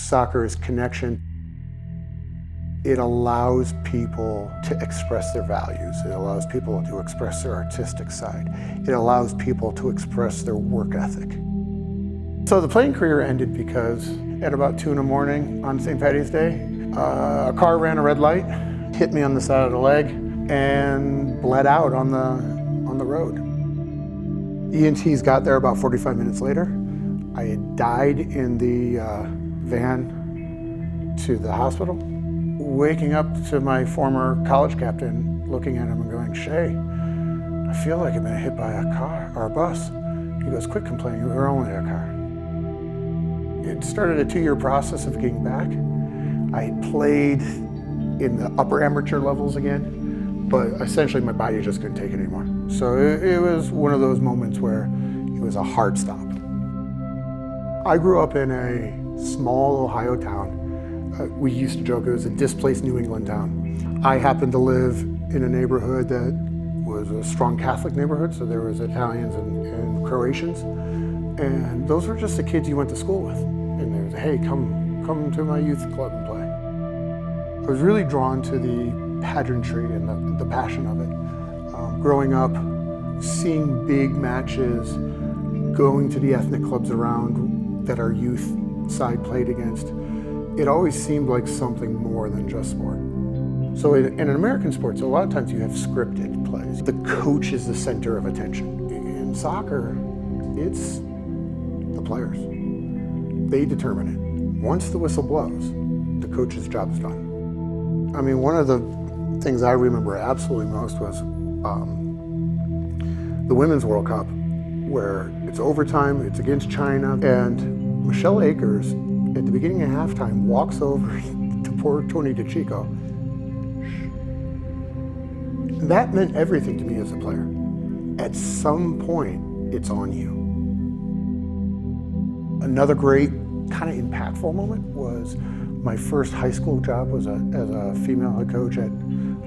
Soccer is connection. It allows people to express their values. It allows people to express their artistic side. It allows people to express their work ethic. So the playing career ended because at about 2 in the morning on St. Paddy's Day, a car ran a red light, hit me on the side of the leg, and bled out on the road. EMTs got there about 45 minutes later. I had died in the van to the hospital. Waking up to my former college captain, looking at him and going, "Shay, I feel like I've been hit by a car or a bus." He goes, "Quit complaining, we were only a car." It started a 2-year process of getting back. I played in the upper amateur levels again, but essentially my body just couldn't take it anymore. So it was one of those moments where it was a hard stop. I grew up in a small Ohio town. We used to joke it was a displaced New England town. I happened to live in a neighborhood that was a strong Catholic neighborhood, so there was Italians and Croatians, and those were just the kids you went to school with. And they was, "Hey, come to my youth club and play." I was really drawn to the pageantry and the passion of it. Growing up, seeing big matches, going to the ethnic clubs around that our youth side played against, it always seemed like something more than just sport. So in American sports, a lot of times you have scripted plays. The coach is the center of attention. In soccer, it's the players. They determine it. Once the whistle blows, the coach's job is done. I mean, one of the things I remember absolutely most was the Women's World Cup, where it's overtime, it's against China, and Michelle Akers, at the beginning of halftime, walks over to poor Tony DeCicco. That meant everything to me as a player. At some point, it's on you. Another great kind of impactful moment was my first high school job was as a female head coach at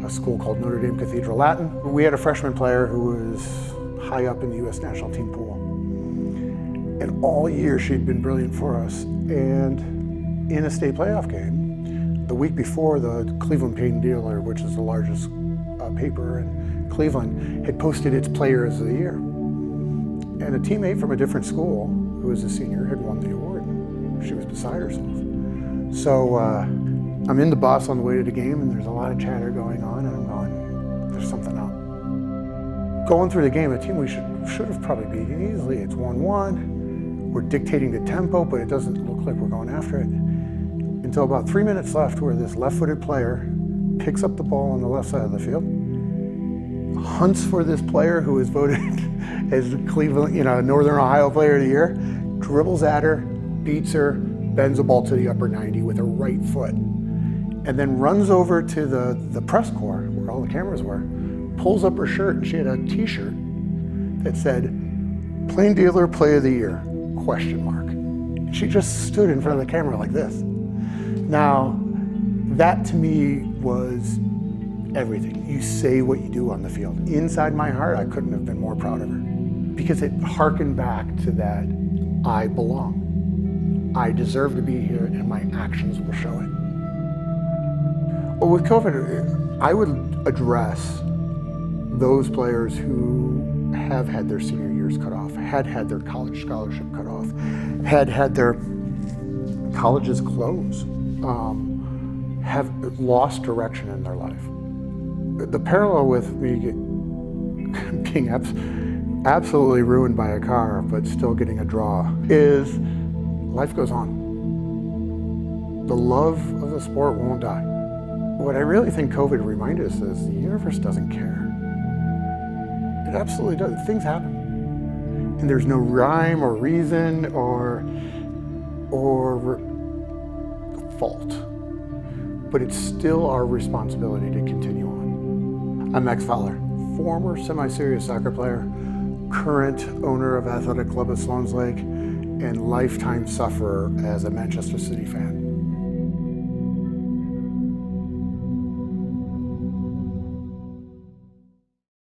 a school called Notre Dame Cathedral Latin. We had a freshman player who was high up in the U.S. national team pool. And all year she'd been brilliant for us. And in a state playoff game, the week before, the Cleveland Payne Dealer, which is the largest paper in Cleveland, had posted its Players of the Year. And a teammate from a different school, who was a senior, had won the award. She was beside herself. So I'm in the bus on the way to the game, and there's a lot of chatter going on, and I'm going, there's something up. Going through the game, a team we should have probably beaten easily. It's 1-1. We're dictating the tempo, but it doesn't look like we're going after it. Until about 3 minutes left, where this left-footed player picks up the ball on the left side of the field, hunts for this player who was voted as the Cleveland, Northern Ohio Player of the Year, dribbles at her, beats her, bends the ball to the upper 90 with her right foot, and then runs over to the press corps where all the cameras were, pulls up her shirt, and she had a t-shirt that said, "Plain Dealer Play of the Year, ? And she just stood in front of the camera like this. Now, that to me was everything. You say what you do on the field. Inside my heart, I couldn't have been more proud of her, because it harkened back to that I belong. I deserve to be here, and my actions will show it. Well, with COVID, I would address those players who have had their senior years cut off, had their college scholarship cut off, had their colleges closed, have lost direction in their life. The parallel with me being absolutely ruined by a car, but still getting a draw, is life goes on. The love of the sport won't die. What I really think COVID reminded us is the universe doesn't care. It absolutely does. Things happen. And there's no rhyme or reason or fault. But it's still our responsibility to continue on. I'm Max Fowler, former semi-serious soccer player, current owner of Athletic Club at Sloan's Lake, and lifetime sufferer as a Manchester City fan.